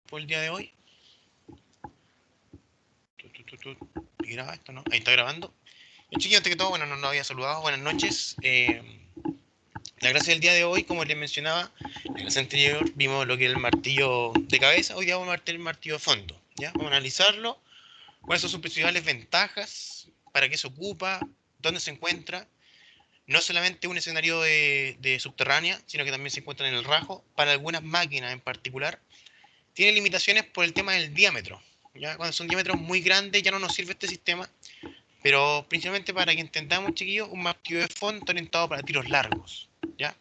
por el día de hoy. ¿Y graba esto, no? Ahí está grabando. Chiquillos, antes que todo, bueno, no nos había saludado. Buenas noches. La clase del día de hoy, como les mencionaba, en la clase anterior vimos lo que es el martillo de cabeza. Hoy día vamos a ver el martillo de fondo. ¿Ya? Vamos a analizarlo. ¿Cuáles son sus principales ventajas? ¿Para qué se ocupa? ¿Dónde se encuentra? No solamente un escenario de subterránea, sino que también se encuentra en el rajo. Para algunas máquinas en particular, tiene limitaciones por el tema del diámetro. ¿Ya? Cuando son diámetros muy grandes ya no nos sirve este sistema, pero principalmente para que entendamos, chiquillos, un martillo de fondo está orientado para tiros largos. ¿Ya?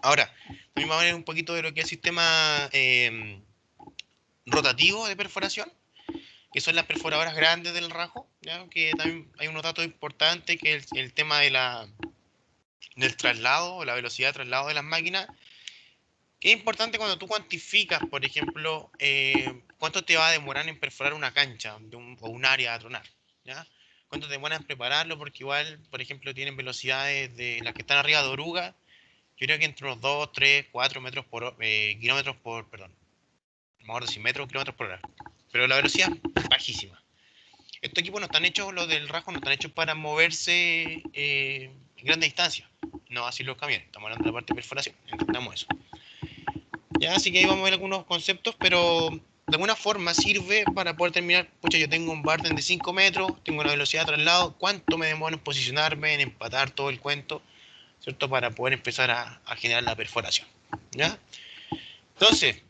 Ahora, también vamos a ver un poquito de lo que es el sistema rotativo de perforación, que son las perforadoras grandes del rajo, ¿ya? Que también hay unos datos importantes, que es el tema del traslado, la velocidad de traslado de las máquinas, que es importante cuando tú cuantificas, por ejemplo, cuánto te va a demorar en perforar una cancha o un área a tronar, ¿ya? Cuánto te demora en prepararlo, porque igual, por ejemplo, tienen velocidades de las que están arriba de oruga, yo creo que entre unos 2, 3, 4 metros por kilómetros por, perdón, vamos a decir metros, kilómetros por hora. Pero la velocidad es bajísima. Estos equipos no están hechos, los del Rajo, no están hechos para moverse en grandes distancias. No así los camiones, estamos hablando de la parte de perforación, entendamos eso. Ya, así que ahí vamos a ver algunos conceptos, pero de alguna forma sirve para poder terminar. Pucha, yo tengo un barden de 5 metros, tengo una velocidad de traslado, ¿cuánto me demoro en posicionarme, en empatar todo el cuento, ¿cierto? Para poder empezar a generar la perforación. ¿Ya? Entonces,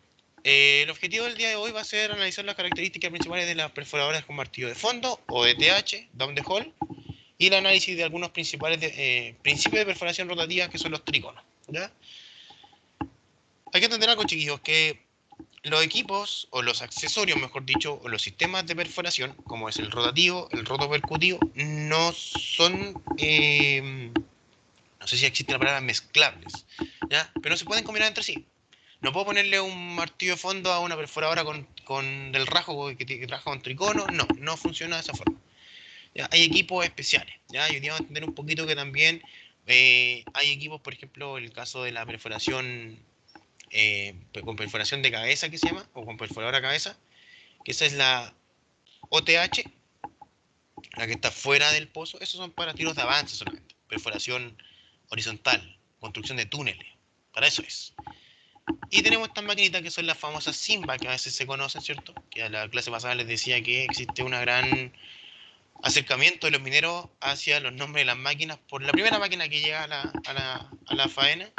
el objetivo del día de hoy va a ser analizar las características principales de las perforadoras con martillo de fondo o de TH, down the hole, y el análisis de algunos principales principios de perforación rotativa que son los triconos. ¿Ya? Hay que entender algo, chiquillos, que los equipos, o los accesorios, mejor dicho, o los sistemas de perforación, como es el rotativo, el rotopercutivo, no son, no sé si existe la palabra mezclables, ¿ya? Pero no se pueden combinar entre sí. No puedo ponerle un martillo de fondo a una perforadora con del rajo que trabaja con tricono, no, no funciona de esa forma. ¿Ya? Hay equipos especiales, ¿ya? Y hoy día vamos a entender un poquito que también hay equipos, por ejemplo, el caso de la perforación con perforación de cabeza que se llama, o con perforadora cabeza, que esa es la OTH, la que está fuera del pozo. Esos son para tiros de avance solamente, perforación horizontal, construcción de túneles, para eso es. Y tenemos estas maquinitas que son las famosas Simba, que a veces se conocen, ¿cierto? Que a la clase pasada les decía que existe un gran acercamiento de los mineros hacia los nombres de las máquinas por la primera máquina que llega a la faena.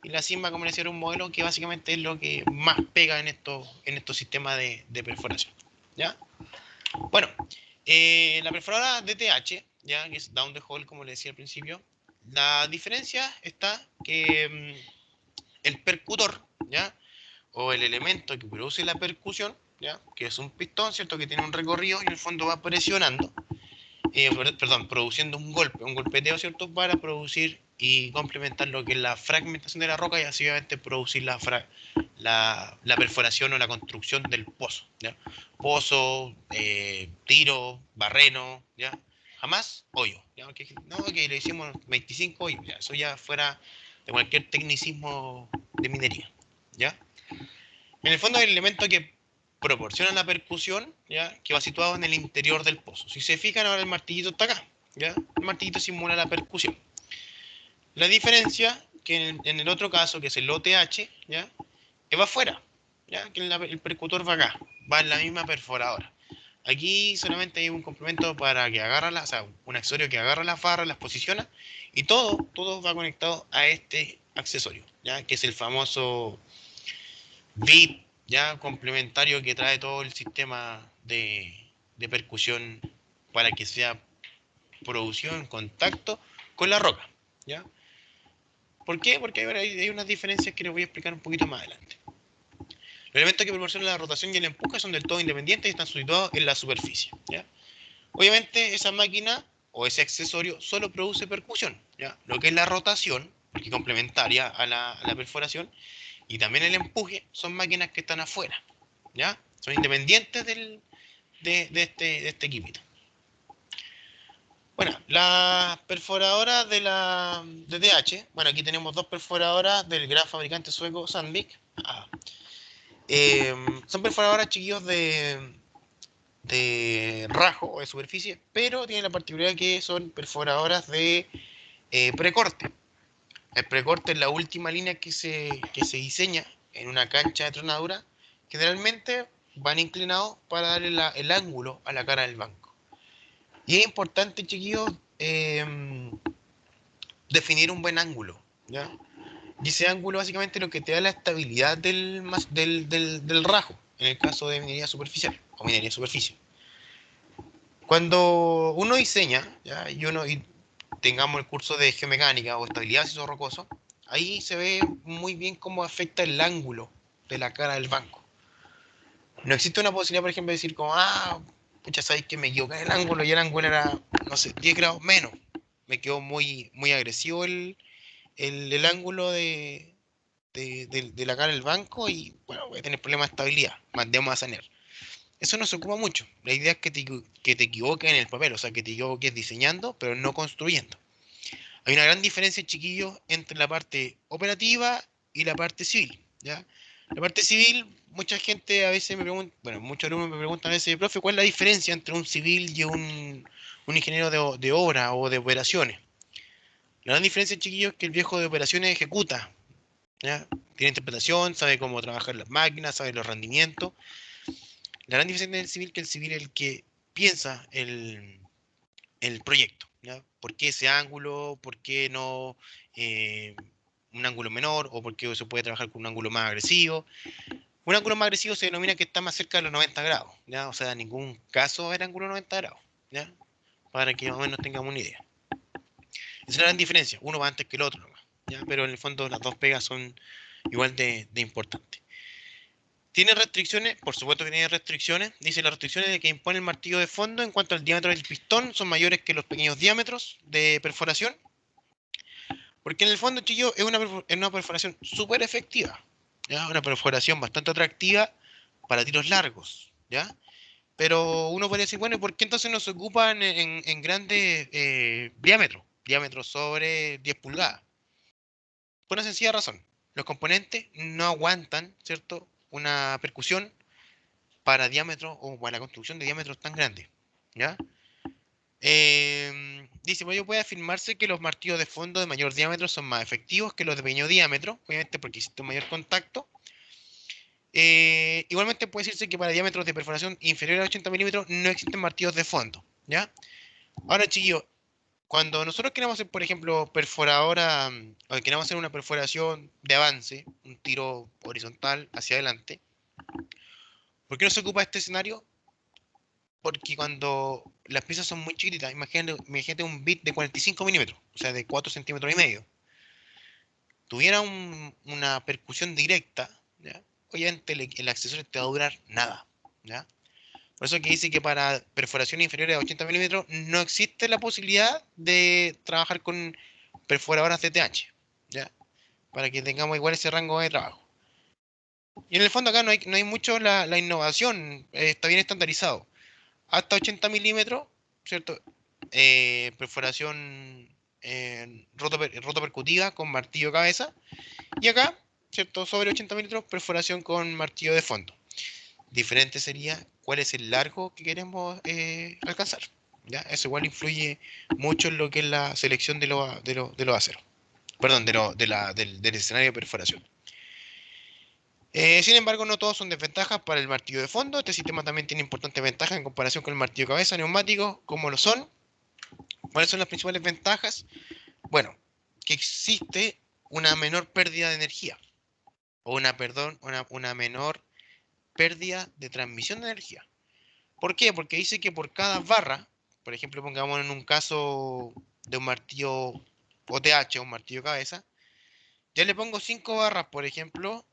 Y la Simba, como les decía, era un modelo que básicamente es lo que más pega en estos sistemas de perforación. ¿Ya? Bueno, la perforadora DTH, ¿ya? Que es down the hole, como les decía al principio, la diferencia está que el percutor, ¿ya? O el elemento que produce la percusión, ¿ya? Que es un pistón, ¿cierto? Que tiene un recorrido y en el fondo va presionando, perdón, produciendo un golpe, un golpeteo, ¿cierto? Para producir y complementar lo que es la fragmentación de la roca y así obviamente producir la perforación o la construcción del pozo, ¿ya? Pozo, tiro, barreno, ¿ya? Jamás hoyo, ¿ya? No, que le hicimos 25 hoyos, ¿ya? Eso ya fuera de cualquier tecnicismo de minería, ¿ya? En el fondo es el elemento que proporciona la percusión, ¿ya? Que va situado en el interior del pozo. Si se fijan, ahora el martillito está acá, ¿ya? El martillito simula la percusión. La diferencia que en el otro caso, que es el OTH, ¿ya? Que va afuera, ¿ya? Que el percutor va acá, va en la misma perforadora. Aquí solamente hay un complemento para que agarra o sea, un accesorio que agarra las barras, las posiciona, y todo va conectado a este accesorio, ¿ya? Que es el famoso bit, ya complementario, que trae todo el sistema de percusión para que sea producido en contacto con la roca, ¿ya? ¿Por qué? Porque hay unas diferencias que les voy a explicar un poquito más adelante. Los elementos que proporcionan la rotación y el empuje son del todo independientes y están situados en la superficie, ¿ya? Obviamente esa máquina o ese accesorio solo produce percusión, ¿ya? Lo que es la rotación, porque es complementaria a la perforación, y también el empuje, son máquinas que están afuera, ¿ya? Son independientes de este equipito. Bueno, las perforadoras de la DTH, bueno, aquí tenemos dos perforadoras del gran fabricante sueco Sandvik. Son perforadoras, chiquillos, de rajo o de superficie, pero tienen la particularidad que son perforadoras de precorte. El precorte es la última línea que se diseña en una cancha de tronadura. Generalmente van inclinados para darle el ángulo a la cara del banco. Y es importante, chiquillos, definir un buen ángulo, ¿ya? Y ese ángulo básicamente lo que te da la estabilidad del rajo, en el caso de minería superficial o minería superficie. Cuando uno diseña, ¿ya? Y tengamos el curso de geomecánica o estabilidad de siso rocoso, ahí se ve muy bien cómo afecta el ángulo de la cara del banco. No existe una posibilidad, por ejemplo, de decir como, pucha, sabéis que me equivoqué en el ángulo y el ángulo era, no sé, 10 grados menos. Me quedó muy, muy agresivo el ángulo de la cara del banco y, bueno, voy a tener problemas de estabilidad, debemos hacer. Eso no se ocupa mucho. La idea es que te equivoques en el papel, o sea, que te equivoques diseñando, pero no construyendo. Hay una gran diferencia, chiquillos, entre la parte operativa y la parte civil, ¿ya? La parte civil, mucha gente a veces me pregunta, bueno, muchos alumnos me preguntan a veces, profe, ¿cuál es la diferencia entre un civil y un ingeniero de obra o de operaciones? La gran diferencia, chiquillos, es que el viejo de operaciones ejecuta, ¿ya? Tiene interpretación, sabe cómo trabajar las máquinas, sabe los rendimientos. La gran diferencia del civil es que el civil es el que piensa el proyecto, ¿ya? ¿Por qué ese ángulo? ¿Por qué no eh, un ángulo menor? ¿O por qué se puede trabajar con un ángulo más agresivo? Un ángulo más agresivo se denomina que está más cerca de los 90 grados, ¿ya? O sea, en ningún caso era ángulo 90 grados, ¿ya? Para que más o menos tengamos una idea. Esa es la gran diferencia, uno va antes que el otro nomás, ¿ya? Pero en el fondo las dos pegas son igual de importantes. ¿Tiene restricciones? Por supuesto que tiene restricciones. Dice las restricciones de que impone el martillo de fondo en cuanto al diámetro del pistón son mayores que los pequeños diámetros de perforación. Porque en el fondo, chillo, es una perforación súper efectiva. ¿Ya? Una perforación bastante atractiva para tiros largos. ¿Ya? Pero uno podría decir, bueno, ¿y por qué entonces no se ocupan en grandes diámetros? Diámetros sobre 10 pulgadas. Por una sencilla razón. Los componentes no aguantan, ¿cierto? Una percusión para diámetros o para la construcción de diámetros tan grandes. ¿Ya? Dice, pues puede afirmarse que los martillos de fondo de mayor diámetro son más efectivos que los de pequeño diámetro, obviamente porque existe un mayor contacto. Igualmente puede decirse que para diámetros de perforación inferiores a 80 milímetros no existen martillos de fondo. ¿Ya? Ahora, chiquillos, cuando nosotros queremos hacer, por ejemplo, perforadora, o queremos hacer una perforación de avance, un tiro horizontal hacia adelante, ¿por qué no se ocupa este escenario? Porque cuando las piezas son muy chiquititas, imagínate un bit de 45 milímetros, o sea, de 4 centímetros y medio, tuviera una percusión directa, ¿ya? Obviamente el accesorio te va a durar nada, ¿ya? Por eso que dice que para perforaciones inferiores a 80 milímetros no existe la posibilidad de trabajar con perforadoras de TH, ¿ya? Para que tengamos igual ese rango de trabajo. Y en el fondo acá no hay mucho la innovación, está bien estandarizado. Hasta 80 milímetros, ¿cierto? Perforación rotopercutiva con martillo de cabeza. Y acá, ¿cierto? Sobre 80 milímetros, perforación con martillo de fondo. Diferente sería cuál es el largo que queremos alcanzar. ¿Ya? Eso igual influye mucho en lo que es la selección de los aceros. Perdón, del escenario de perforación. Sin embargo, no todos son desventajas para el martillo de fondo. Este sistema también tiene importantes ventajas en comparación con el martillo de cabeza neumático, como lo son. ¿Cuáles son las principales ventajas? Bueno, que existe una menor pérdida de energía, o una menor pérdida de transmisión de energía. ¿Por qué? Porque dice que por cada barra, por ejemplo, pongamos en un caso de un martillo OTH, un martillo de cabeza, ya le pongo 5 barras, por ejemplo,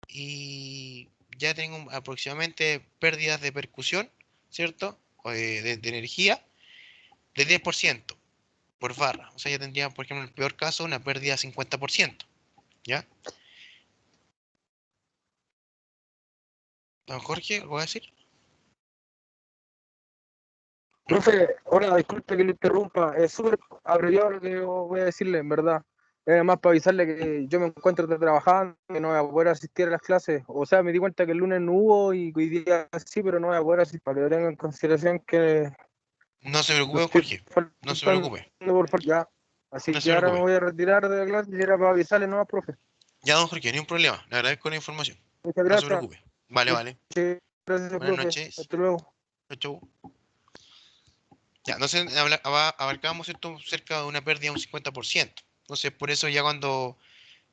y ya tengo aproximadamente pérdidas de percusión, ¿cierto? O de energía de 10% por barra. O sea, ya tendría, por ejemplo, en el peor caso, una pérdida de 50%. ¿Ya? Don Jorge, ¿algo va a decir? Profe, hola, disculpe que le interrumpa. Es súper abreviado lo que yo voy a decirle, en verdad. Además, para avisarle que yo me encuentro trabajando, que no voy a poder asistir a las clases. O sea, me di cuenta que el lunes no hubo y hoy día sí, pero no voy a poder asistir. Para que lo tengan en consideración que No se no preocupe, estoy Jorge. No se faltando preocupe. por falta. Ya. Así No se que ahora me preocupe. voy a retirar de la clase y era para avisarle, no, profe. Ya, don Jorge, ni un problema. Le agradezco la información. Muchas No se gracias. preocupe. Vale, vale. Muchas gracias, Buenas profe. noches. Hasta luego. Chau, chau. Ya, entonces abarcamos esto cerca de una pérdida de un 50%. Entonces, por eso ya cuando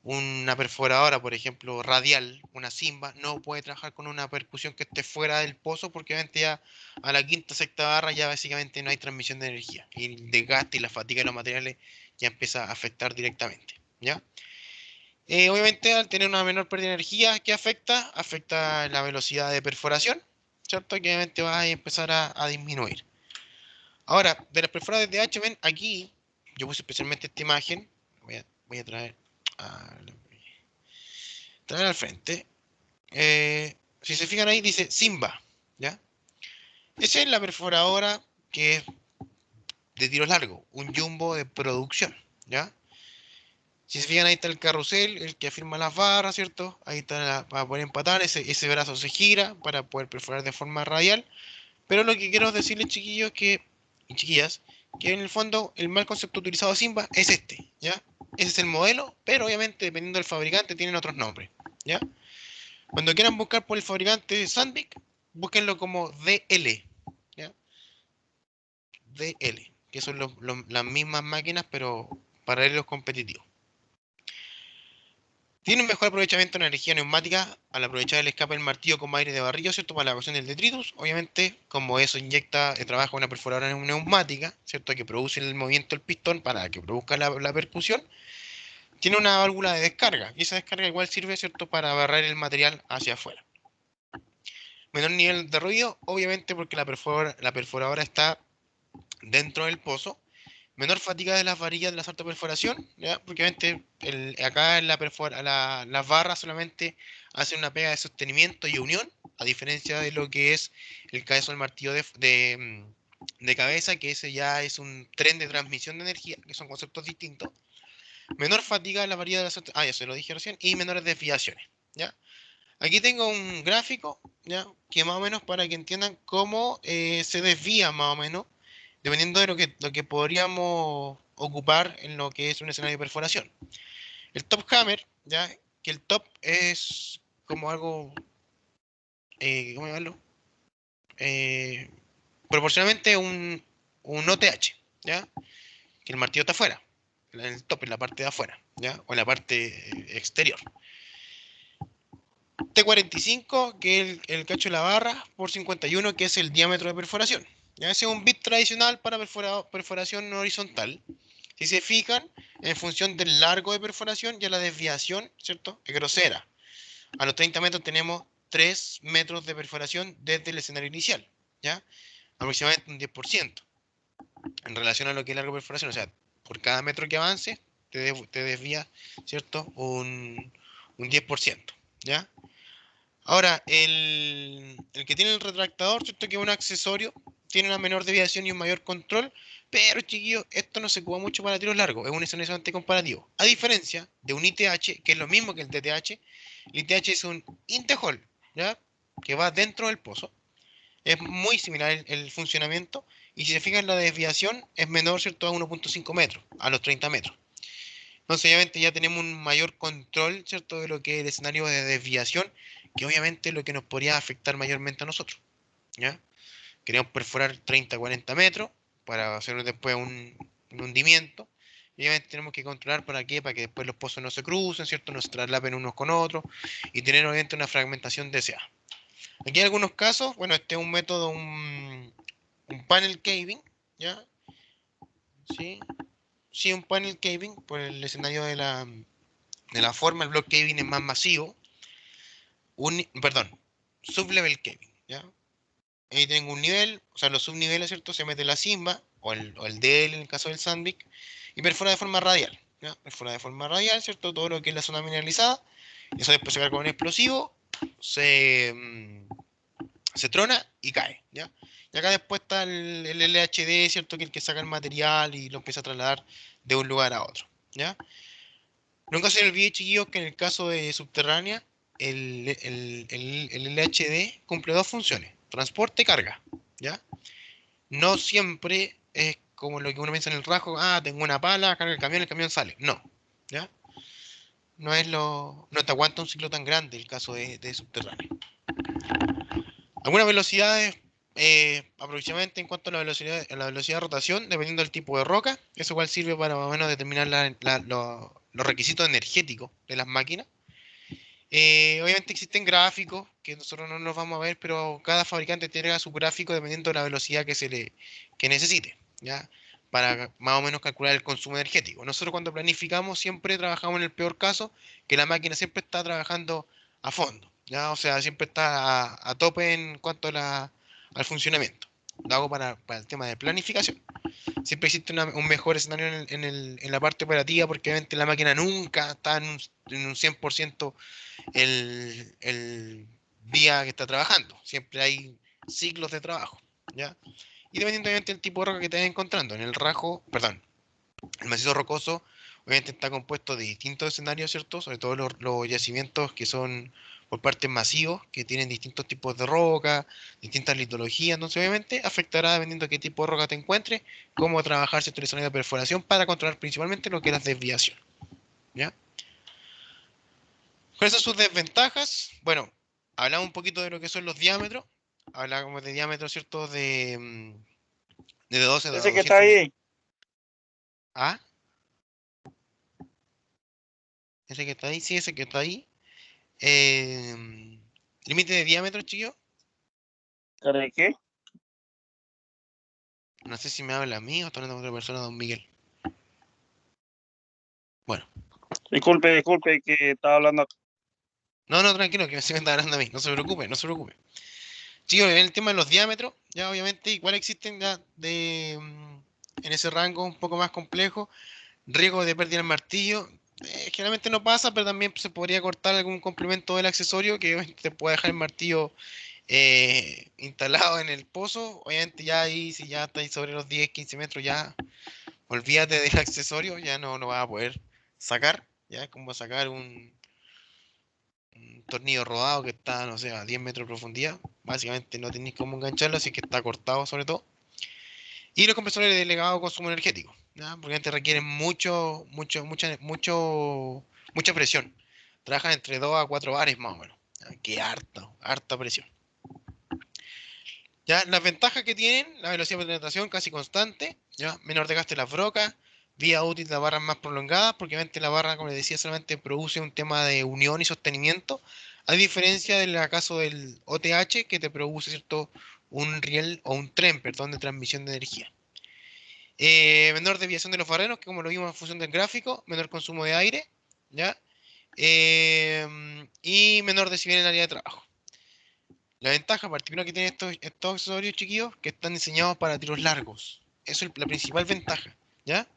una perforadora, por ejemplo, radial, una Simba, no puede trabajar con una percusión que esté fuera del pozo porque obviamente ya a la quinta, sexta barra ya básicamente no hay transmisión de energía y el desgaste y la fatiga de los materiales ya empieza a afectar directamente, ¿ya? Obviamente al tener una menor pérdida de energía, ¿qué afecta? Afecta la velocidad de perforación, ¿cierto? Que obviamente va a empezar a disminuir. Ahora, de las perforadas de H, ven, aquí yo puse especialmente esta imagen, voy a traer al frente. Si se fijan ahí, dice Simba, ¿ya? Esa es la perforadora que es de tiro largo, un jumbo de producción, ¿ya? Si se fijan ahí está el carrusel, el que afirma las barras, ¿cierto? Ahí está para poder empatar, ese brazo se gira para poder perforar de forma radial. Pero lo que quiero decirles, chiquillos, y chiquillas, que en el fondo el mal concepto utilizado de Simba es este, ¿ya? Ese es el modelo, pero obviamente dependiendo del fabricante tienen otros nombres, ¿ya? Cuando quieran buscar por el fabricante Sandvik, búsquenlo como DL, ¿ya? DL, que son las mismas máquinas, pero paralelos competitivos. Tiene un mejor aprovechamiento de energía neumática al aprovechar el escape del martillo como aire de barrillo, ¿cierto? Para la evacuación del detritus. Obviamente, como eso inyecta, trabaja una perforadora neumática, ¿cierto? Que produce el movimiento del pistón para que produzca la percusión. Tiene una válvula de descarga y esa descarga igual sirve, ¿cierto? Para barrer el material hacia afuera. Menor nivel de ruido, obviamente porque la perforadora está dentro del pozo. Menor fatiga de las varillas de la alta perforación, ¿ya? Porque obviamente acá en las barras solamente hacen una pega de sostenimiento y unión, a diferencia de lo que es el cabezo del martillo de cabeza, que ese ya es un tren de transmisión de energía, que son conceptos distintos. Menor fatiga de las varillas de ya se lo dije recién, y menores desviaciones, ¿ya? Aquí tengo un gráfico, ¿ya? Que más o menos para que entiendan cómo se desvía más o menos, dependiendo de lo que podríamos ocupar en lo que es un escenario de perforación. El top hammer, ¿ya? Que el top es como algo, ¿cómo llamarlo? Eh, Proporcionalmente un OTH, ¿ya? Que el martillo está afuera, en el top, en la parte de afuera, ¿ya? O en la parte exterior. T45, que es el cacho de la barra, por 51, que es el diámetro de perforación. Ya ese es un bit tradicional para perforación horizontal. Si se fijan, en función del largo de perforación, ya la desviación, ¿cierto? Es grosera. A los 30 metros tenemos 3 metros de perforación desde el escenario inicial, ¿ya? Aproximadamente un 10% en relación a lo que es largo de perforación. O sea, por cada metro que avance, te desvía, ¿cierto? Un 10%, ¿ya? Ahora, el que tiene el retractador, ¿cierto? Que es un accesorio, tiene una menor desviación y un mayor control, pero chiquillos, esto no se ocupa mucho para tiros largos, es un escenario comparativo. A diferencia de un ITH, que es lo mismo que el DTH, el ITH es un Intehol, ¿ya? Que va dentro del pozo. Es muy similar el funcionamiento, y si se fijan, la desviación es menor, ¿cierto? A 1.5 metros, a los 30 metros. Entonces, obviamente, ya tenemos un mayor control, ¿cierto? De lo que es el escenario de desviación, que obviamente es lo que nos podría afectar mayormente a nosotros, ¿ya? Queremos perforar 30, 40 metros para hacer después un hundimiento. Y obviamente tenemos que controlar para qué, para que después los pozos no se crucen, ¿cierto? No se traslapen unos con otros y tener obviamente una fragmentación deseada. Aquí hay algunos casos, bueno, este es un método, un panel caving, ¿ya? Sí, sí, un panel caving por el escenario de la forma, el block caving es más masivo, perdón, sublevel caving, ¿ya? Ahí tengo un nivel, o sea, los subniveles, ¿cierto? Se mete la Simba o el DL en el caso del Sandvik y perfora de forma radial, ¿ya? Perfora de forma radial, ¿cierto? Todo lo que es la zona mineralizada, y eso después se carga con un explosivo, se trona y cae, ¿ya? Y acá después está el LHD, ¿cierto? Que es el que saca el material y lo empieza a trasladar de un lugar a otro, ¿ya? Nunca se le olvide, chiquillos, que en el caso de subterránea, el LHD cumple dos funciones, transporte y carga, ¿ya? No siempre es como lo que uno piensa en el rajo, tengo una pala, carga el camión sale. No, ¿ya? No te aguanta un ciclo tan grande el caso de subterráneo. Algunas velocidades, aproximadamente en cuanto a la velocidad de rotación, dependiendo del tipo de roca, eso igual sirve para más o menos determinar los requisitos energéticos de las máquinas. Obviamente existen gráficos que nosotros no los vamos a ver, pero cada fabricante tiene su gráfico dependiendo de la velocidad que necesite, ¿ya? Para más o menos calcular el consumo energético. Nosotros cuando planificamos siempre trabajamos en el peor caso, que la máquina siempre está trabajando a fondo, ¿ya? O sea, siempre está a tope en cuanto al funcionamiento. Lo hago para el tema de planificación. Siempre existe un mejor escenario en la parte operativa porque obviamente la máquina nunca está en un 100% el día que está trabajando. Siempre hay ciclos de trabajo, ¿ya? Y dependientemente del tipo de roca que estés encontrando. En el rajo, perdón, el macizo rocoso obviamente está compuesto de distintos escenarios, ¿cierto? Sobre todo los yacimientos que son por partes masivos, que tienen distintos tipos de roca, distintas litologías, entonces obviamente afectará dependiendo de qué tipo de roca te encuentres, cómo trabajar cierto escenario de perforación para controlar principalmente lo que es la desviación, ¿ya? ¿Cuáles son sus desventajas? Bueno, hablamos un poquito de lo que son los diámetros, hablamos de diámetros, ¿cierto? De 12 a Ese que está 200 mil. ahí, ¿Ah? Ese que está ahí, sí, ese que está ahí. Límite de diámetro, chiquillo. ¿de qué? No sé si me habla a mí o está hablando con otra persona, don Miguel. Bueno, Disculpe, que estaba hablando. no, tranquilo, que se me está hablando a mí. No se preocupe, no se preocupe. Chicos, en el tema de los diámetros, ya obviamente igual existen ya en ese rango un poco más complejo. Riesgo de pérdida del martillo. Generalmente no pasa, pero también se podría cortar algún complemento del accesorio que obviamente te puede dejar el martillo instalado en el pozo. Obviamente ya ahí, si ya estáis sobre los 10, 15 metros, ya olvídate del accesorio, ya no lo vas a poder sacar. Ya es como sacar un tornillo rodado que está, no sé, a 10 metros de profundidad. Básicamente no tenéis cómo engancharlo, así que está cortado sobre todo. Y los compresores de elevado consumo energético, ¿ya? Porque te requieren mucha presión. Trabajan entre 2 a 4 bares más o menos. ¿Ya? Que harta presión. ¿Ya? Las ventajas que tienen, la velocidad de penetración casi constante, ¿ya? Menor desgaste de las brocas, vía útil de las barras más prolongadas, porque obviamente la barra, como les decía, solamente produce un tema de unión y sostenimiento, a diferencia del caso del OTH, que te produce, ¿cierto? Un riel o un tren, perdón, de transmisión de energía. Menor desviación de los barrenos, que como lo vimos en función del gráfico, menor consumo de aire, ¿ya? Y menor desnivel en el área de trabajo. La ventaja particular que tienen estos accesorios chiquillos, que están diseñados para tiros largos. Eso es la principal ventaja, ¿ya?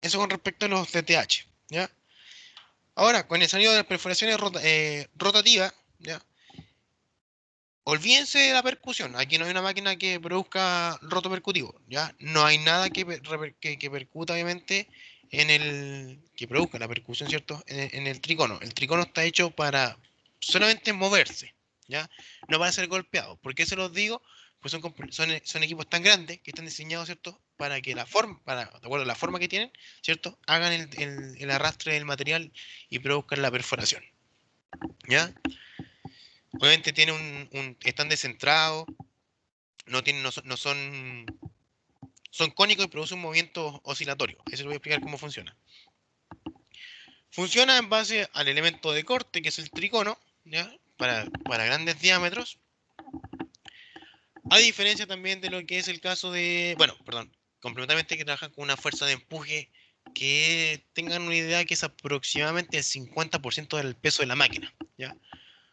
Eso con respecto a los DTH, ¿ya? Ahora, con el sonido de las perforaciones rotativas, ¿ya? Olvídense de la percusión. Aquí no hay una máquina que produzca roto percutivo, ¿ya? No hay nada que percuta, obviamente, que produzca la percusión, ¿cierto? En el tricono. El tricono está hecho para solamente moverse, ¿ya? No para ser golpeado. ¿Por qué se los digo? Pues son equipos tan grandes que están diseñados, ¿cierto? Para que de acuerdo a la forma que tienen, ¿cierto? Hagan el arrastre del material y produzcan la perforación, ¿ya? Obviamente están descentrados, son cónicos y producen un movimiento oscilatorio. Eso les voy a explicar cómo funciona. Funciona en base al elemento de corte, que es el tricono, ¿ya? Para grandes diámetros. A diferencia también de lo que es el caso complementariamente que trabajan con una fuerza de empuje que tengan una idea que es aproximadamente el 50% del peso de la máquina, ¿ya?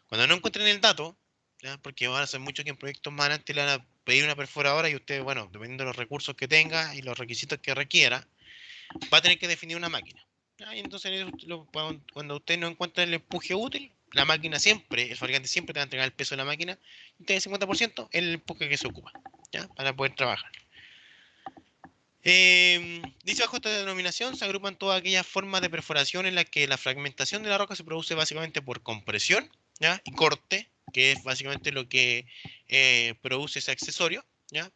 Cuando no encuentren el dato, ¿ya? Porque van a ser muchos que en proyectos más adelante le van a pedir una perforadora y usted, bueno, dependiendo de los recursos que tenga y los requisitos que requiera, va a tener que definir una máquina. ¿Ya? Y entonces, cuando usted no encuentra el empuje útil, la máquina siempre, el fabricante siempre te va a entregar el peso de la máquina y usted el 50% el empuje que se ocupa, ¿ya? Para poder trabajar. Dice bajo esta denominación se agrupan todas aquellas formas de perforación en las que la fragmentación de la roca se produce básicamente por compresión, ¿ya? Y corte, que es básicamente lo que produce ese accesorio, ¿ya?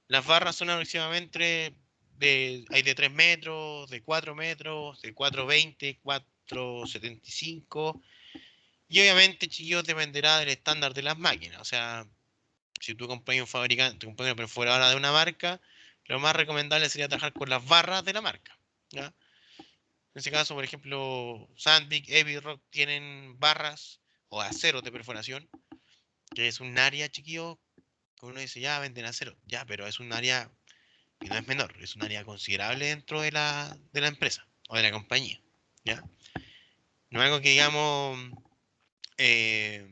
Las barras son aproximadamente hay de 3 metros, de 4 metros, de 4,20, 4,75. Y obviamente, chiquillos, dependerá del estándar de las máquinas. O sea, si tú compras un fabricante, compras una perforadora de una marca, lo más recomendable sería trabajar con las barras de la marca, ¿ya? En ese caso, por ejemplo, Sandvik, Epiroc tienen barras o aceros de perforación, que es un área, chiquillo, que uno dice, ya venden acero, ya, pero es un área que no es menor, es un área considerable dentro de la empresa o de la compañía, ¿ya? No es algo que digamos eh,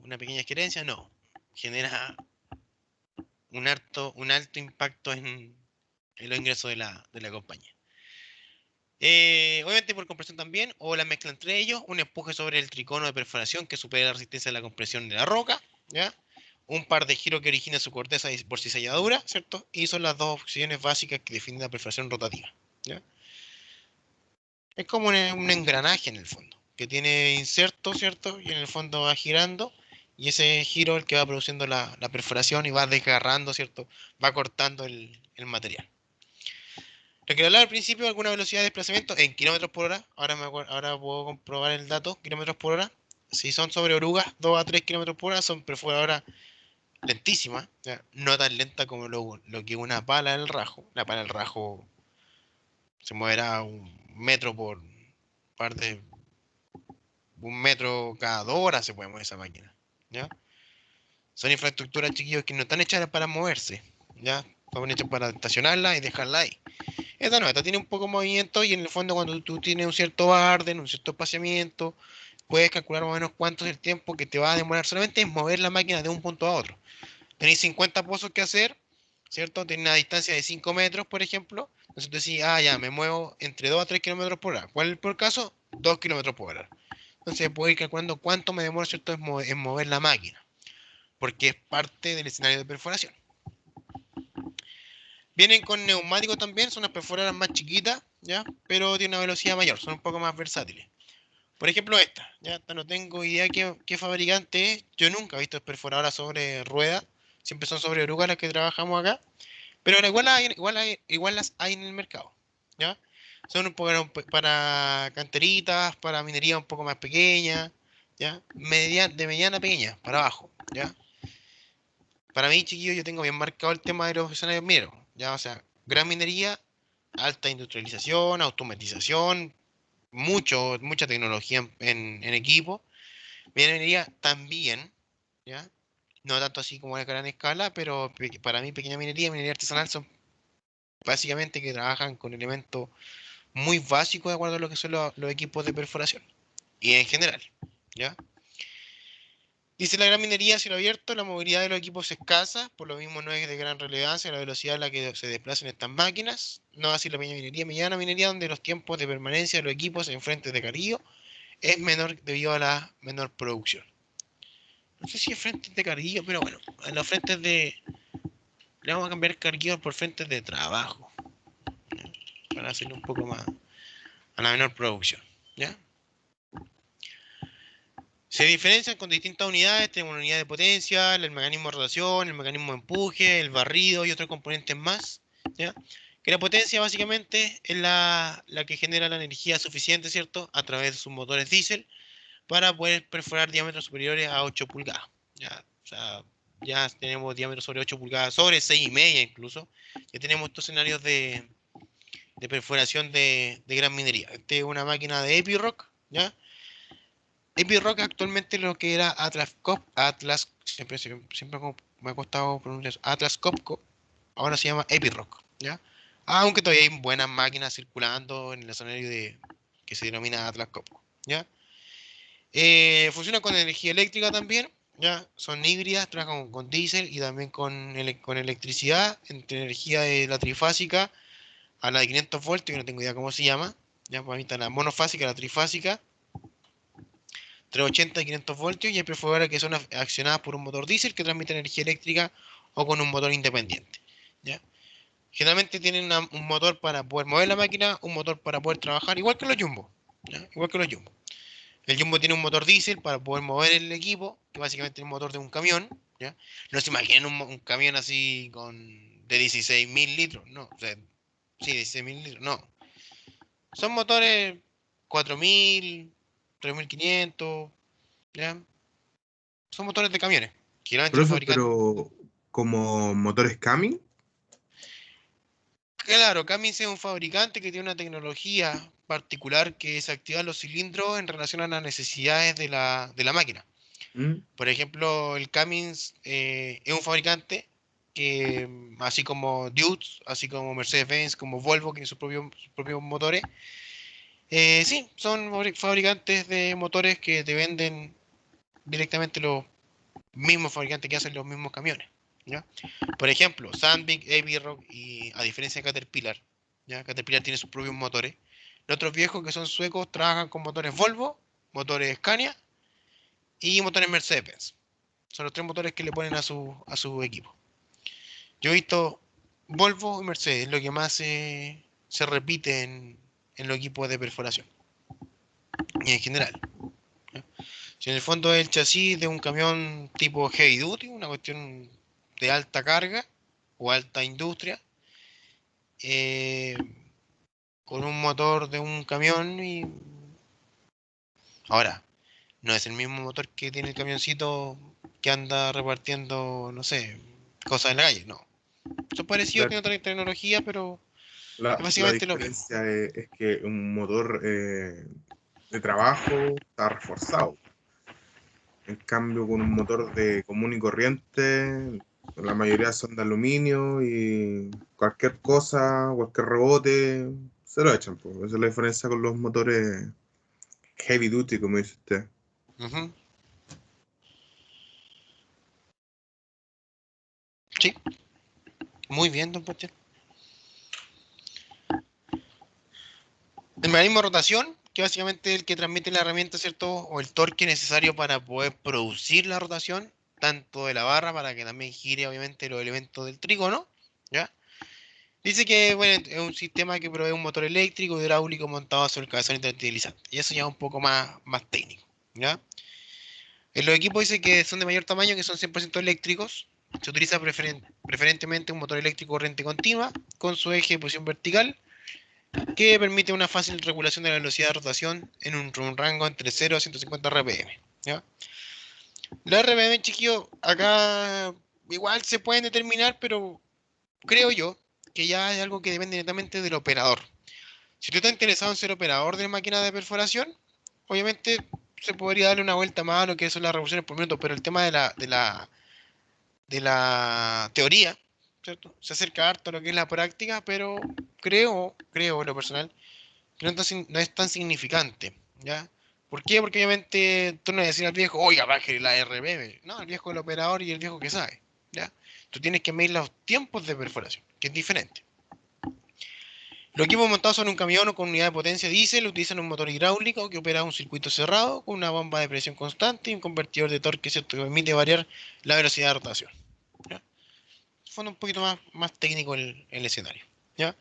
una pequeña gerencia, no, genera un alto impacto en los ingresos de la compañía. Obviamente por compresión también, o la mezcla entre ellos, un empuje sobre el tricono de perforación que supere la resistencia de la compresión de la roca, ¿ya? Un par de giros que origina su corteza por cizalladura, ¿cierto? Y son las dos opciones básicas que definen la perforación rotativa, ¿ya? Es como un engranaje en el fondo, que tiene inserto, ¿cierto? Y en el fondo va girando, y ese giro es el que va produciendo la perforación y va desgarrando, ¿cierto? Va cortando el material. Lo que hablaba al principio, alguna velocidad de desplazamiento en kilómetros por hora. Ahora puedo comprobar el dato, kilómetros por hora. Si son sobre orugas, 2 a 3 kilómetros por hora, son perforadoras lentísimas, ¿ya? No tan lenta como lo que una pala del rajo. La pala del rajo se moverá par de un metro cada 2 horas se puede mover esa máquina, ¿ya? Son infraestructuras, chiquillos, que no están hechas para moverse, ¿ya? Están hechas para estacionarla y dejarla ahí. Esta no, esta tiene un poco de movimiento y en el fondo cuando tú tienes un cierto orden, un cierto espaciamiento, puedes calcular más o menos cuánto es el tiempo que te va a demorar solamente en mover la máquina de un punto a otro. Tenéis 50 pozos que hacer, ¿cierto? Tenéis una distancia de 5 metros, por ejemplo. Entonces tú decís, ya, me muevo entre 2 a 3 kilómetros por hora. ¿Cuál es el caso? 2 kilómetros por hora. Entonces puedo ir calculando cuánto me demora, ¿cierto?, en mover la máquina, porque es parte del escenario de perforación. Vienen con neumáticos también, son unas perforadoras más chiquitas, ¿ya? Pero tienen una velocidad mayor, son un poco más versátiles. Por ejemplo, ¿ya? No tengo idea qué fabricante es. Yo nunca he visto perforadoras sobre ruedas. Siempre son sobre orugas las que trabajamos acá. Pero igual las hay en el mercado, ¿ya? Son un poco para canteritas, para minería un poco más pequeña, ¿ya? De mediana a pequeña, para abajo, ¿ya? Para mí, chiquillo, yo tengo bien marcado el tema de los escenarios mineros, ¿ya? O sea, gran minería, alta industrialización, automatización, mucha tecnología en equipo. Minería también, ¿ya? No tanto así como a gran escala, pero para mí pequeña minería y minería artesanal son básicamente que trabajan con elementos muy básicos de acuerdo a lo que son los equipos de perforación. Y en general, ¿ya? Dice la gran minería a cielo abierto, la movilidad de los equipos es escasa, por lo mismo no es de gran relevancia la velocidad a la que se desplazan estas máquinas. No así la pequeña minería, mediana minería, donde los tiempos de permanencia de los equipos en frentes de carrillo es menor debido a la menor producción. No sé si es frentes de carguillo, pero bueno, en los frentes de... Le vamos a cambiar carguillo por frentes de trabajo, ¿ya? Para hacerlo un poco más a la menor producción, ¿ya? Se diferencian con distintas unidades, tenemos una unidad de potencia, el mecanismo de rotación, el mecanismo de empuje, el barrido y otros componentes más, ¿ya? Que la potencia básicamente es la que genera la energía suficiente, ¿cierto?, a través de sus motores diésel para poder perforar diámetros superiores a 8 pulgadas, ¿ya? O sea, ya tenemos diámetros sobre 8 pulgadas, sobre 6,5 incluso, ya tenemos estos escenarios de perforación de gran minería. Esta es una máquina de Epiroc, ¿ya? Epiroc actualmente lo que era Atlas, siempre me ha costado pronunciar Atlas Copco, ahora se llama Epiroc, ¿ya? Aunque todavía hay buenas máquinas circulando en el escenario que se denomina Atlas Copco, ¿ya? Funciona con energía eléctrica también, ¿ya? Son híbridas, trabajan con diésel y también con electricidad, entre energía de la trifásica a la de 500 voltios, que no tengo idea cómo se llama, ya para mí está la monofásica, la trifásica, 380 y 500 voltios, y hay perforadoras que son accionadas por un motor diésel que transmite energía eléctrica o con un motor independiente, ¿ya? Generalmente tienen un motor para poder mover la máquina, un motor para poder trabajar, igual que los Jumbo, ¿ya? Igual que los Jumbo. El Jumbo tiene un motor diésel para poder mover el equipo, que básicamente es el motor de un camión, ¿ya? No se imaginen un camión así de 16.000 litros, no, o sea, sí, 16.000 litros, no. Son motores 4.000, 3.500, ¿ya? Son motores de camiones. Generalmente los Profesor, fabricantes. pero como motores Cummins. Claro, Cummins es un fabricante que tiene una tecnología particular que es activar los cilindros en relación a las necesidades de la máquina. ¿Mm? Por ejemplo, el Cummins es un fabricante que, así como Dutch, así como Mercedes-Benz, como Volvo, que tiene sus propios motores, sí, son fabricantes de motores que te venden directamente los mismos fabricantes que hacen los mismos camiones, ¿ya? Por ejemplo, Sandvik, Avirock y a diferencia de Caterpillar, ¿ya? Caterpillar tiene sus propios motores. Los otros viejos que son suecos trabajan con motores Volvo, motores Scania y motores Mercedes-Benz. Son los tres motores que le ponen a su equipo. Yo he visto Volvo y Mercedes, lo que más se repite en los equipos de perforación y en general, ¿ya? Si en el fondo es el chasis de un camión tipo heavy duty, una cuestión de alta carga o alta industria, eh, con un motor de un camión y ahora no es el mismo motor que tiene el camioncito que anda repartiendo, no sé, cosas en la calle, no. Son parecidos, La, tienen otra tecnología, pero es la básicamente lo mismo. diferencia es que un motor de trabajo está reforzado. En cambio, con un motor de común y corriente, la mayoría son de aluminio y cualquier cosa, cualquier rebote, se lo echan, pues. Esa es la diferencia con los motores heavy duty, como dice usted. Ujú. Sí, muy bien, don Patricio. El mecanismo de rotación, que básicamente es el que transmite la herramienta, ¿cierto? O el torque necesario para poder producir la rotación, tanto de la barra para que también gire, obviamente, los elementos del trígono, ¿ya? Dice que, bueno, es un sistema que provee un motor eléctrico hidráulico montado sobre el cabezón interiorizante. Y eso ya es un poco más técnico, ¿ya? En los equipos dice que son de mayor tamaño, que son 100% eléctricos. Se utiliza preferentemente un motor eléctrico corriente continua con su eje de posición vertical que permite una fácil regulación de la velocidad de rotación en un rango entre 0 a 150 RPM, ¿ya? La RPM, chiquillo, acá igual se pueden determinar, pero creo yo que ya es algo que depende netamente del operador. Si tú estás interesado en ser operador de máquina de perforación, obviamente se podría darle una vuelta más a lo que son las revoluciones por minuto, pero el tema de la teoría, ¿cierto? Se acerca harto a lo que es la práctica, pero creo en lo personal, que no es tan significante, ¿ya? ¿Por qué? Porque obviamente tú no le decir al viejo, oiga, baje la RPM. No, el viejo es el operador y el viejo que sabe, ¿ya? Tú tienes que medir los tiempos de perforación, que es diferente. Los equipos montados sobre un camión o con unidad de potencia diésel utilizan un motor hidráulico que opera un circuito cerrado con una bomba de presión constante y un convertidor de torque, ¿cierto?, que permite variar la velocidad de rotación, ¿ya? Fue un poquito más técnico el escenario, ¿ya?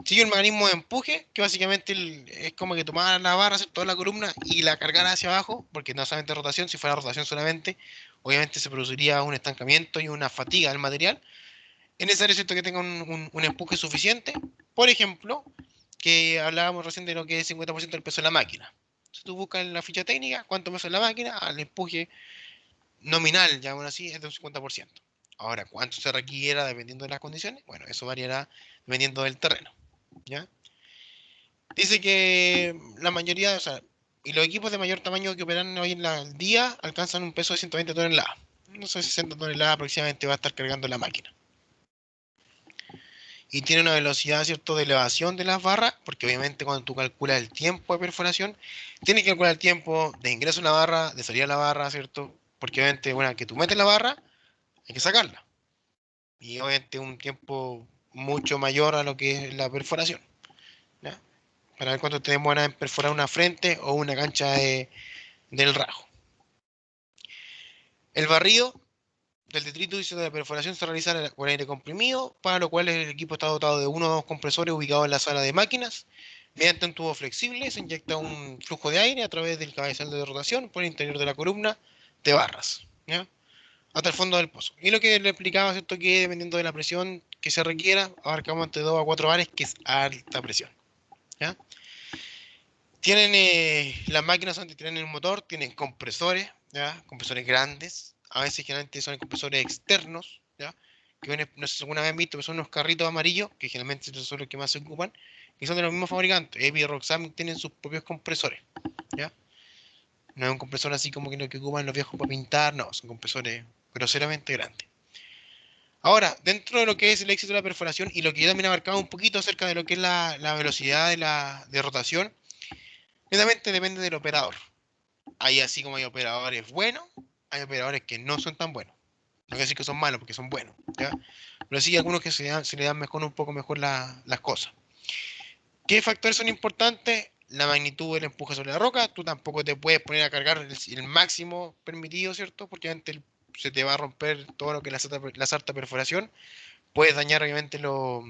Sigue el mecanismo de empuje, que básicamente es como que tomara la barra, ¿cierto?, toda la columna y la cargara hacia abajo, porque no solamente rotación, si fuera rotación solamente, obviamente se produciría un estancamiento y una fatiga del material. Es necesario, ¿cierto?, que tenga un empuje suficiente. Por ejemplo, que hablábamos recién de lo que es 50% del peso de la máquina. Si tú buscas en la ficha técnica cuánto peso es la máquina, al empuje nominal, llamémoslo así, es de un 50%. Ahora, cuánto se requiera dependiendo de las condiciones, bueno, eso variará dependiendo del terreno, ¿ya? Dice que la mayoría, o sea, y los equipos de mayor tamaño que operan hoy en el día alcanzan un peso de 120 toneladas. No sé, 60 toneladas aproximadamente va a estar cargando la máquina. Y tiene una velocidad, ¿cierto?, de elevación de las barras, porque obviamente cuando tú calculas el tiempo de perforación, tienes que calcular el tiempo de ingreso a la barra, de salida a la barra, ¿cierto? Porque obviamente, bueno, que tú metes la barra, hay que sacarla. Y obviamente un tiempo mucho mayor a lo que es la perforación, ¿ya? Para ver cuánto te demora en perforar una frente o una cancha del rajo. El barrido del detritus y de la perforación se realiza con aire comprimido, para lo cual el equipo está dotado de uno o dos compresores ubicados en la sala de máquinas. Mediante un tubo flexible se inyecta un flujo de aire a través del cabezal de rotación por el interior de la columna de barras, ¿ya? Hasta el fondo del pozo. Y lo que le explicaba, ¿cierto? Que dependiendo de la presión que se requiera, abarcamos entre 2 a 4 bares, que es alta presión, ¿ya? Tienen las máquinas donde tienen el motor, tienen compresores, ¿ya? Compresores grandes, a veces generalmente son compresores externos, ¿ya? Que no sé si alguna vez han visto, que son unos carritos amarillos, que generalmente son los que más se ocupan, y son de los mismos fabricantes. Epi y Roxam tienen sus propios compresores, ¿ya? No es un compresor así como que lo que ocupan los viejos para pintar, no, son compresores groseramente grandes. Ahora, dentro de lo que es el éxito de la perforación y lo que yo también abarcaba un poquito acerca de lo que es la velocidad de rotación, netamente depende del operador. Hay así como hay operadores buenos, hay operadores que no son tan buenos. No quiero decir que son malos, porque son buenos, ¿ya? Pero sí hay algunos que se le dan mejor, un poco mejor las cosas. ¿Qué factores son importantes? La magnitud del empuje sobre la roca. Tú tampoco te puedes poner a cargar el máximo permitido, ¿cierto? Porque antes se te va a romper todo lo que es la sarta perforación. Puedes dañar obviamente los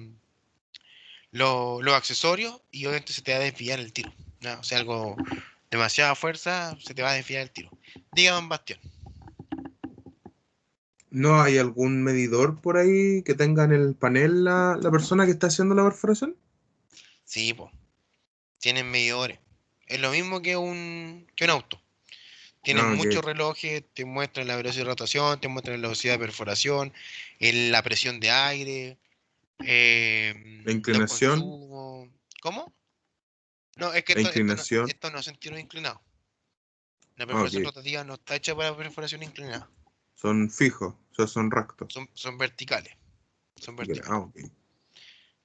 accesorios y obviamente se te va a desviar el tiro, ¿no? O sea, algo demasiada fuerza, se te va a desviar el tiro. Dígame, Bastión. ¿No hay algún medidor por ahí que tenga en el panel la persona que está haciendo la perforación? Sí, pues, tienen medidores. Es lo mismo que un auto. Tienen No, muchos ok. relojes, te muestran la velocidad de rotación, te muestran la velocidad de perforación, la presión de aire, La los inclinación, consumos. ¿Cómo? No, es que la inclinación. esto no es en tiros inclinados. La Ah, perforación ok. rotativa no está hecha para perforación inclinada. Son fijos, o sea, son rectos. Son verticales. Son Ah, verticales. ok.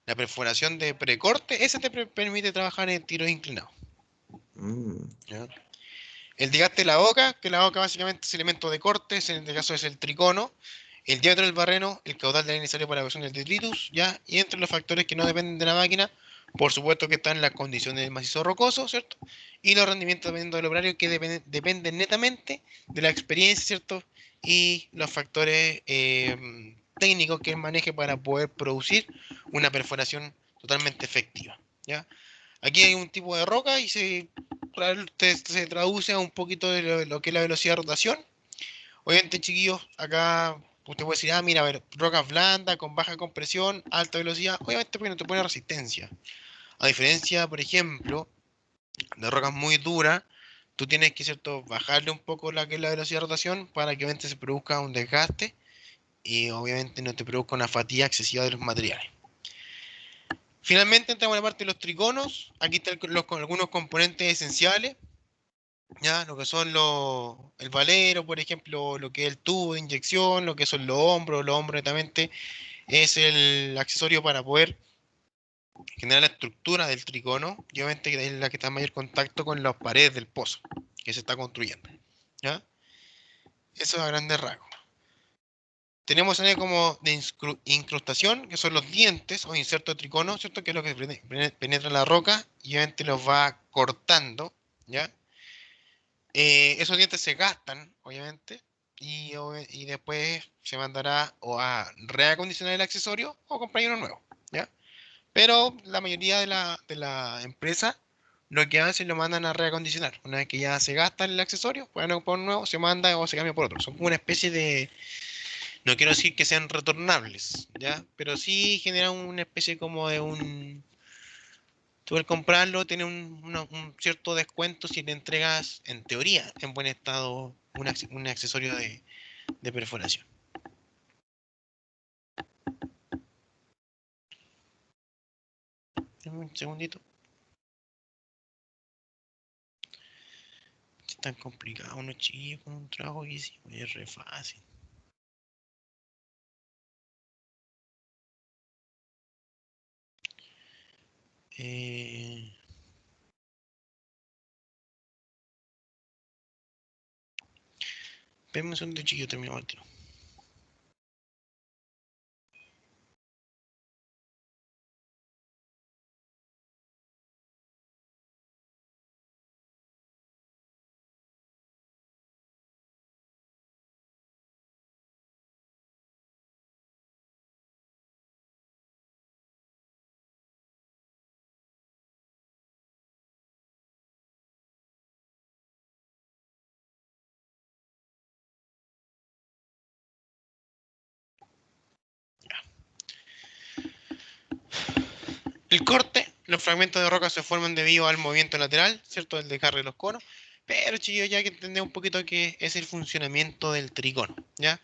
La perforación de precorte, esa te permite trabajar en tiros inclinados. Mm, ¿Ya? El desgaste de la boca, que la boca básicamente es elemento de corte, en este caso es el tricono, el diámetro del barreno, el caudal de aire necesario para la evacuación del detritus, ¿ya? Y entre los factores que no dependen de la máquina, por supuesto que están las condiciones del macizo rocoso, ¿cierto? Y los rendimientos dependiendo del horario que dependen netamente de la experiencia, ¿cierto? Y los factores técnicos que él maneje para poder producir una perforación totalmente efectiva, ¿ya? Aquí hay un tipo de roca y se traduce a un poquito de lo que es la velocidad de rotación. Obviamente, chiquillos, acá usted puede decir, ah, mira, a ver, rocas blandas, con baja compresión, alta velocidad. Obviamente, porque no te pone resistencia. A diferencia, por ejemplo, de rocas muy duras, tú tienes que, ¿cierto?, bajarle un poco la que es la velocidad de rotación para que obviamente se produzca un desgaste y obviamente no te produzca una fatiga excesiva de los materiales. Finalmente entramos en la parte de los triconos. Aquí están con algunos componentes esenciales, ya, lo que son el valero, por ejemplo, lo que es el tubo de inyección, lo que son los hombros netamente es el accesorio para poder generar la estructura del tricono y obviamente que es la que está en mayor contacto con las paredes del pozo que se está construyendo, ¿ya? Eso es a grandes rasgos. Tenemos área como de incrustación, que son los dientes o insertos de tricono, ¿cierto? Que es lo que penetra la roca y obviamente los va cortando, ¿ya? Esos dientes se gastan, obviamente, y después se mandará o a reacondicionar el accesorio o comprar uno nuevo, ¿ya? Pero la mayoría de la empresa lo que hacen lo mandan a reacondicionar. Una vez que ya se gasta el accesorio, pueden comprar uno nuevo, se manda o se cambia por otro. Son como una especie de, no quiero decir que sean retornables, ¿ya? Pero sí generan una especie como de un... Tú al comprarlo tiene un cierto descuento si le entregas, en teoría, en buen estado, un accesorio de perforación. Dame un segundito. Es tan complicado, unos chiquillos con un trabajo que hicimos, es re fácil. Eh, Espérame un segundo, chiquillo, terminamos el tiro. El corte, los fragmentos de roca se forman debido al movimiento lateral, ¿cierto? El desgarre de los conos. Pero, chicos, ya hay que entender un poquito qué es el funcionamiento del tricono, ¿ya?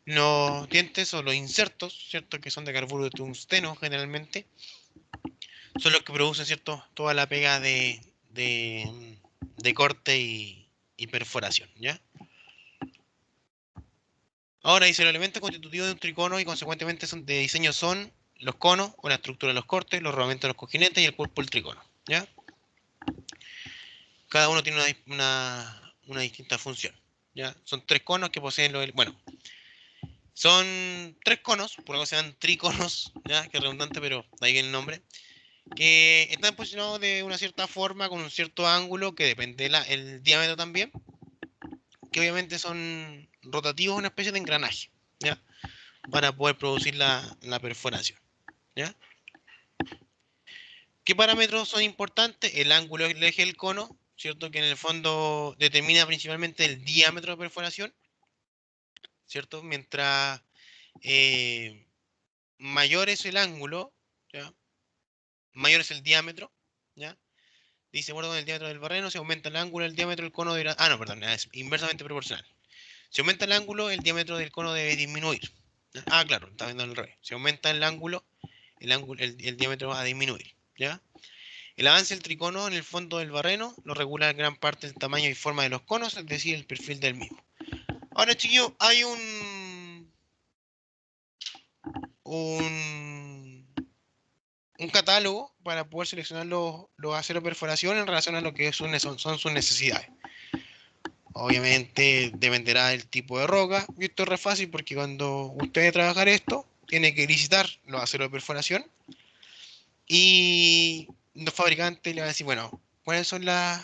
Los dientes o los insertos, ¿cierto? Que son de carburo de tungsteno generalmente, son los que producen, ¿cierto? Toda la pega de corte y perforación, ¿ya? Ahora dice, los elementos constitutivos de un tricono y consecuentemente son de diseño son los conos o la estructura de los cortes, los rodamientos de los cojinetes y el cuerpo del tricono, ¿ya? Cada uno tiene una distinta función, ¿ya? Son 3 conos que poseen bueno, son 3 conos, por algo se llaman triconos, ¿ya? Que es redundante, pero de ahí viene el nombre, que están posicionados de una cierta forma, con un cierto ángulo, que depende el diámetro también, que obviamente son rotativos, una especie de engranaje, ¿ya? Para poder producir la perforación, ¿ya? ¿Qué parámetros son importantes? El ángulo del eje del cono, ¿cierto? Que en el fondo determina principalmente el diámetro de perforación, ¿cierto? Mientras mayor es el ángulo, ¿ya? Mayor es el diámetro, ¿ya? Dice, bueno, con el diámetro del barreno se aumenta el ángulo, el diámetro del cono deberá... Ah, no, perdón, es inversamente proporcional. Si aumenta el ángulo, el diámetro del cono debe disminuir. Ah, claro, está viendo al revés. Si aumenta el ángulo, el diámetro va a disminuir, ¿ya? El avance del tricono en el fondo del barreno lo regula en gran parte el tamaño y forma de los conos, es decir, el perfil del mismo. Ahora, chiquillos, hay un catálogo para poder seleccionar los aceros de perforación en relación a lo que son sus necesidades. Obviamente dependerá del tipo de roca, y esto es re fácil porque cuando usted debe trabajar esto, tiene que licitar los aceros de perforación y los fabricantes le van a decir, bueno, ¿cuáles son la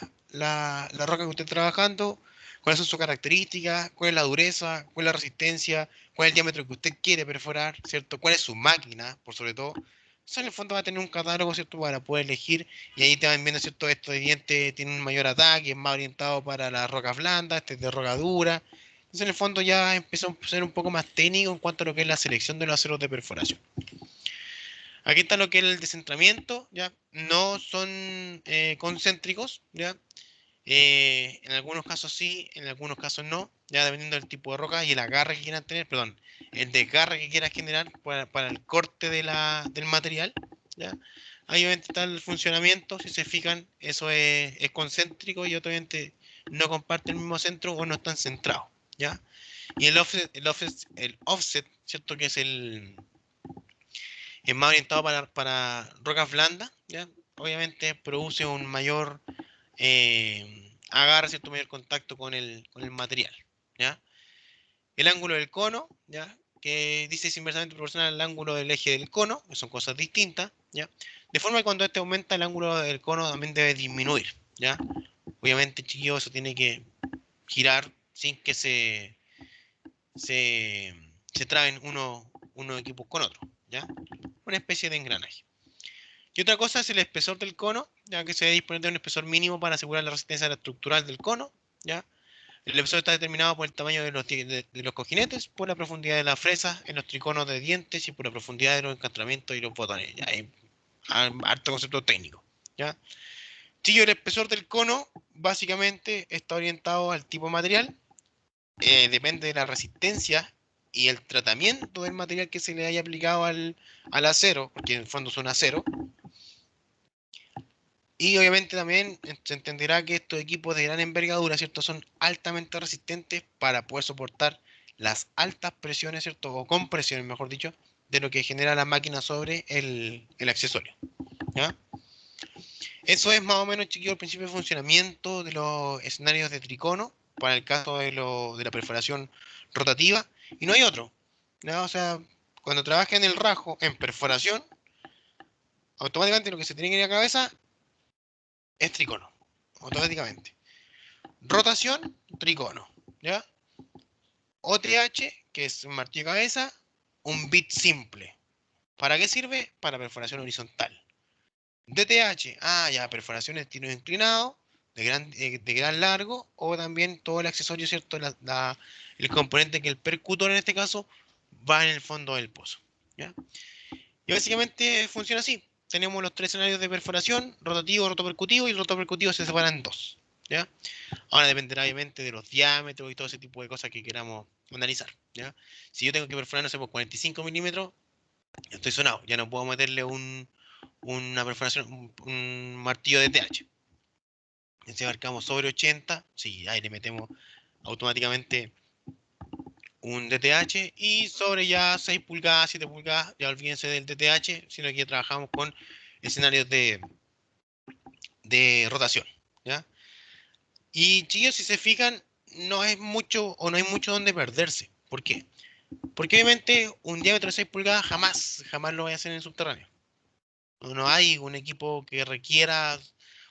roca que usted está trabajando? ¿Cuáles son sus características? ¿Cuál es la dureza? ¿Cuál es la resistencia? ¿Cuál es el diámetro que usted quiere perforar? ¿Cierto? ¿Cuál es su máquina, por sobre todo? Entonces, en el fondo va a tener un catálogo, ¿cierto? Para poder elegir, y ahí te van viendo, ¿cierto? Esto de diente tiene un mayor ataque, es más orientado para las rocas blandas, este es de roca dura. Entonces, en el fondo ya empieza a ser un poco más técnico en cuanto a lo que es la selección de los aceros de perforación. Aquí está lo que es el descentramiento, ¿ya? No son concéntricos, ¿ya? En algunos casos sí, en algunos casos no, ya dependiendo del tipo de roca y el agarre que quieran tener, perdón, el desgarre que quieras generar para el corte del material, ¿ya? Ahí obviamente está el funcionamiento, si se fijan, eso es concéntrico y obviamente no comparte el mismo centro o no están centrados, ¿ya? Y el offset, ¿cierto? Que es más orientado para rocas blandas, ¿ya? Obviamente produce un mayor agarre, ¿cierto? Mayor contacto con el material, ¿ya? El ángulo del cono, ¿ya? Que dice es inversamente proporcional al ángulo del eje del cono, que son cosas distintas, ¿ya? De forma que cuando este aumenta, el ángulo del cono también debe disminuir, ¿ya? Obviamente, chiquillos, eso tiene que girar sin que se traben unos equipos con otros, ¿ya? Una especie de engranaje. Y otra cosa es el espesor del cono, ya que se debe disponer de un espesor mínimo para asegurar la resistencia estructural del cono, ¿ya? El espesor está determinado por el tamaño de los cojinetes, por la profundidad de la fresa en los triconos de dientes y por la profundidad de los encastramientos y los botones. Ya hay harto concepto técnico, ¿ya? Sí, el espesor del cono básicamente está orientado al tipo de material, depende de la resistencia y el tratamiento del material que se le haya aplicado al acero, porque en el fondo son acero. Y obviamente también se entenderá que estos equipos de gran envergadura, ¿cierto? Son altamente resistentes para poder soportar las altas presiones, ¿cierto? O compresiones, mejor dicho, de lo que genera la máquina sobre el accesorio, ¿ya? Eso es más o menos, chiquillos, el principio de funcionamiento de los escenarios de tricono para el caso de la perforación rotativa. Y no hay otro, ¿ya? O sea, cuando trabaja en el rajo, en perforación, automáticamente lo que se tiene que ir a la cabeza es tricono, automáticamente. Rotación, tricono, ¿ya? OTH, que es un martillo de cabeza, un bit simple. ¿Para qué sirve? Para perforación horizontal. DTH, ya, perforación de tiro inclinado, de gran largo, o también todo el accesorio, ¿cierto? El componente que el percutor en este caso va en el fondo del pozo, ¿ya? Y básicamente funciona así. tenemos los 3 escenarios de perforación, rotativo, rotopercutivo, y el rotopercutivo se separan en 2. ¿Ya? Ahora dependerá obviamente de los diámetros y todo ese tipo de cosas que queramos analizar. ¿Ya? Si yo tengo que perforar, no sé, por 45 milímetros, estoy sonado, ya no puedo meterle una perforación, un martillo de TH. Si abarcamos sobre 80, sí, ahí le metemos automáticamente un DTH, y sobre ya 6 pulgadas, 7 pulgadas, ya olvídense del DTH, sino que trabajamos con escenarios de rotación. ¿Ya? Y chicos, si se fijan, no es mucho o no hay mucho donde perderse. ¿Por qué? Porque obviamente un diámetro de 6 pulgadas jamás lo voy a hacer en el subterráneo. No hay un equipo que requiera,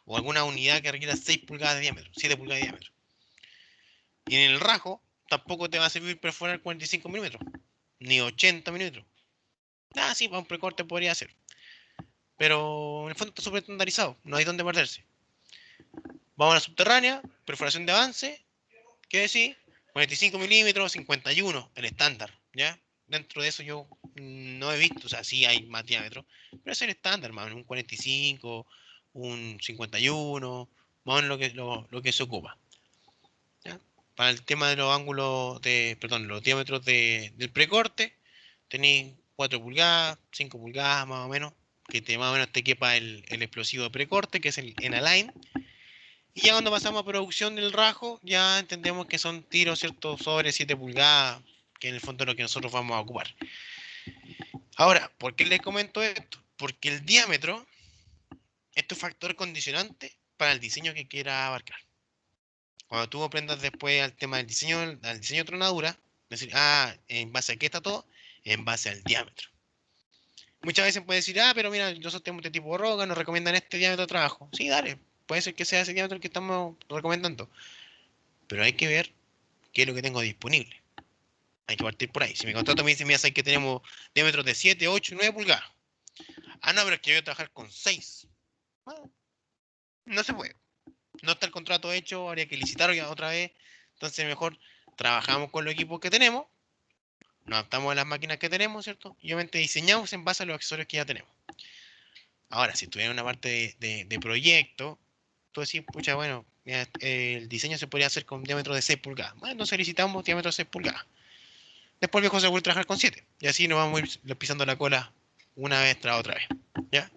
o alguna unidad que requiera 6 pulgadas de diámetro, 7 pulgadas de diámetro. Y en el rajo tampoco te va a servir perforar 45 milímetros, ni 80 milímetros. Ah, sí, para un precorte podría ser. Pero en el fondo está súper estandarizado, no hay donde perderse. Vamos a la subterránea, perforación de avance, ¿qué decir? 45 milímetros, 51, el estándar, ¿ya? Dentro de eso yo no he visto, o sea, sí hay más diámetro, pero es el estándar, más o menos, un 45, un 51, más o menos lo que se ocupa. ¿Ya? Para el tema de los ángulos los diámetros del precorte, tenéis 4 pulgadas, 5 pulgadas más o menos, que más o menos te quepa el explosivo de precorte, que es el N-Align. Y ya cuando pasamos a producción del rajo, ya entendemos que son tiros, ¿cierto?, sobre 7 pulgadas, que en el fondo es lo que nosotros vamos a ocupar. Ahora, ¿por qué les comento esto? Porque el diámetro es tu factor condicionante para el diseño que quieras abarcar. Cuando tú aprendas después al tema del diseño, al diseño de tronadura, decir, ¿en base a qué está todo? En base al diámetro. Muchas veces puedes decir, pero mira, nosotros tenemos este tipo de roca, nos recomiendan este diámetro de trabajo. Sí, dale, puede ser que sea ese diámetro el que estamos recomendando. Pero hay que ver qué es lo que tengo disponible. Hay que partir por ahí. Si mi contrato me dice, mira, sabes que tenemos diámetros de 7, 8, 9 pulgadas. No, pero es que yo voy a trabajar con 6. Bueno, no se puede. No está el contrato hecho, habría que licitar otra vez. Entonces mejor trabajamos con los equipos que tenemos, nos adaptamos a las máquinas que tenemos, ¿cierto? Y obviamente diseñamos en base a los accesorios que ya tenemos. Ahora, si estuviera en una parte de proyecto, tú decís, pucha, bueno, mira, el diseño se podría hacer con diámetro de 6 pulgadas. Bueno, entonces licitamos diámetro de 6 pulgadas. Después el viejo se vuelve a trabajar con 7. Y así nos vamos a ir pisando la cola una vez tras otra vez. ¿Ya?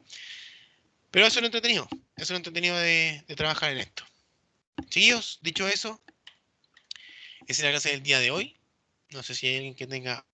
Pero eso es lo entretenido. Eso es lo entretenido de trabajar en esto. Chiquillos, dicho eso, esa es la clase del día de hoy. No sé si hay alguien que tenga